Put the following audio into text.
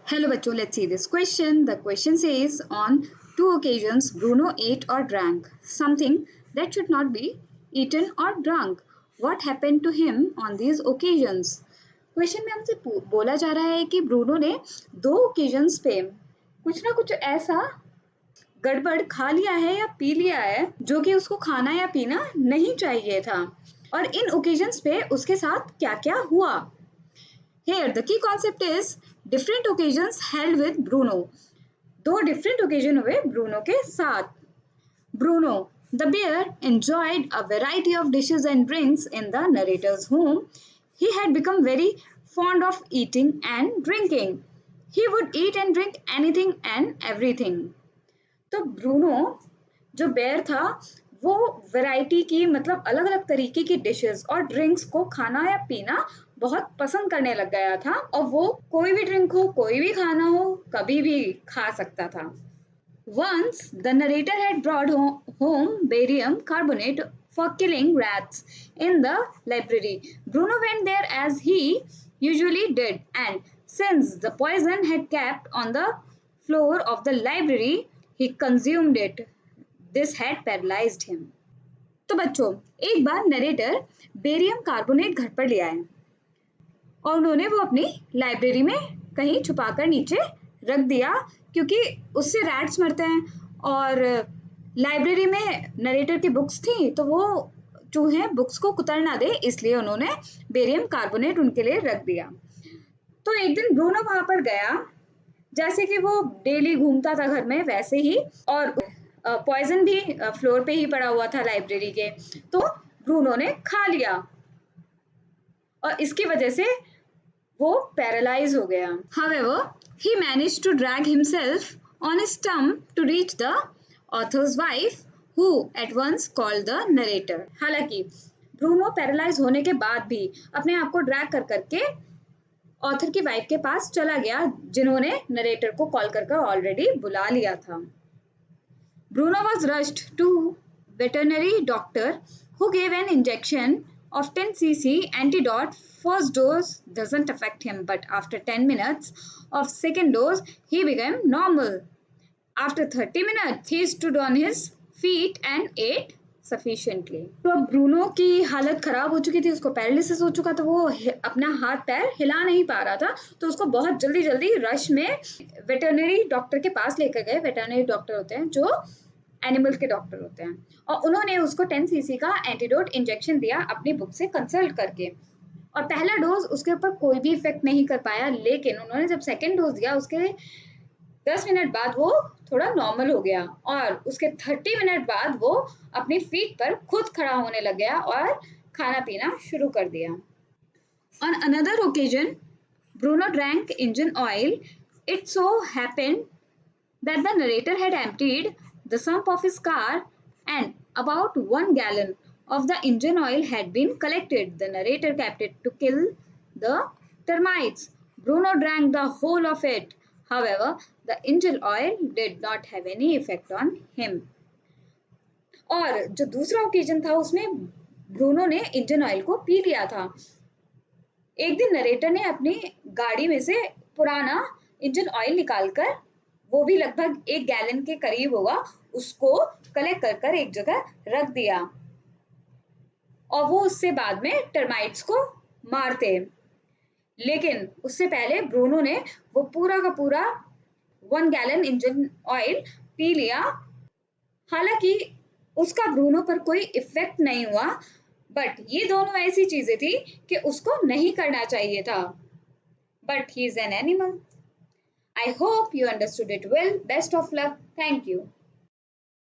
Hello bachcho, let's see this question. The question says, on two occasions Bruno ate or drank something that should not be eaten or drunk. What happened to him on these occasions? Question में हमसे बोला जा रहा है कि Bruno ने दो occasions पे कुछ ना कुछ ऐसा गड़बड़ खा लिया है या पी लिया है जो कि उसको खाना या पीना नहीं चाहिए था, और इन ओकेजन्स पे उसके साथ क्या क्या हुआ. Here, the key concept is different occasions held with Bruno. दो different occasion हुए Bruno के साथ. Bruno, the bear, enjoyed a variety of dishes and drinks in the narrator's home. He had become very fond of eating and drinking. He would eat and drink anything and everything. तो Bruno जो bear था वो variety की मतलब अलग अलग तरीके की डिशेस और ड्रिंक्स को खाना या पीना बहुत पसंद करने लग गया था, और वो कोई भी ड्रिंक हो कोई भी खाना हो कभी भी खा सकता था. Once the narrator had brought home barium carbonate for killing rats in the library. Bruno went there as he usually did, and since the poison had kept on the floor of the library, he consumed it. This had paralyzed him. तो बच्चों, एक बार narrator barium carbonate घर पर ले आए और उन्होंने वो अपनी लाइब्रेरी में कहीं छुपाकर नीचे रख दिया, क्योंकि उससे रैट्स मरते हैं और लाइब्रेरी में नरेटर की बुक्स थी तो वो चूहे बुक्स को कुतर ना दे, इसलिए उन्होंने बेरियम कार्बोनेट उनके लिए रख दिया. तो एक दिन ब्रूनो वहां पर गया, जैसे कि वो डेली घूमता था घर में वैसे ही, और पॉइजन भी फ्लोर पे ही पड़ा हुआ था लाइब्रेरी के, तो ब्रूनो ने खा लिया और इसकी वजह से वो पैरालाइज हो गया. However, he managed to drag himself on his stump to reach the author's wife, who at once called the narrator. हालांकि ब्रूनो पैरालाइज होने के बाद भी अपने आप को ड्रैग कर करके ऑथर की वाइफ के पास चला गया, जिन्होंने नरेटर को कॉल कर ऑलरेडी बुला लिया था. Bruno was rushed to veterinary doctor, who gave an injection of 10 cc antidote. First dose doesn't affect him, but after 10 minutes of second dose, he became normal. After 30 minutes, he stood on his feet and ate sufficiently. तो अब Bruno की हालत खराब हो चुकी थी, उसको paralysis हो चुका था, वो अपना हाथ पैर हिला नहीं पा रहा था, तो उसको बहुत जल्दी जल्दी रश में वेटरनरी डॉक्टर के पास लेकर गए. वेटरनरी डॉक्टर होते हैं जो एनिमल के डॉक्टर होते हैं, और उन्होंने उसको 10 सीसी का एंटीडोट इंजेक्शन दिया अपनी बुक से कंसल्ट करके. और पहला डोज उसके ऊपर कोई भी इफेक्ट नहीं कर पाया, लेकिन उन्होंने जब सेकेंड डोज दिया उसके 10 मिनट बाद वो थोड़ा नॉर्मल हो गया, और उसके 30 मिनट बाद वो अपनी फीट पर खुद खड़ा होने लग गया और खाना पीना शुरू कर दिया. On another occasion, Bruno drank engine oil. It so happened that the narrator had emptied the sump of his car, and about 1 gallon of the engine oil had been collected. The narrator kept it to kill the termites. Bruno drank the whole of it. However, the engine oil did not have any effect on him. और जो दूसरा occasion था उसमें Bruno ने engine oil को P लिया था. एक दिन नरेटर ने अपनी गाड़ी में से पुराना इंजन ऑयल निकालकर, वो भी लगभग 1 गैलन के करीब होगा, उसको कलेक्ट कर एक जगह रख दिया, और वो उससे बाद में टर्माइट्स को मारते. लेकिन उससे पहले ब्रूनो ने वो पूरा का पूरा 1 गैलन इंजन ऑयल पी लिया. हालांकि उसका ब्रूनो पर कोई इफेक्ट नहीं हुआ, बट ये दोनों ऐसी चीजें थी कि उसको नहीं करना चाहिए था. But he is an animal. I hope you understood it well. Best of luck. Thank you.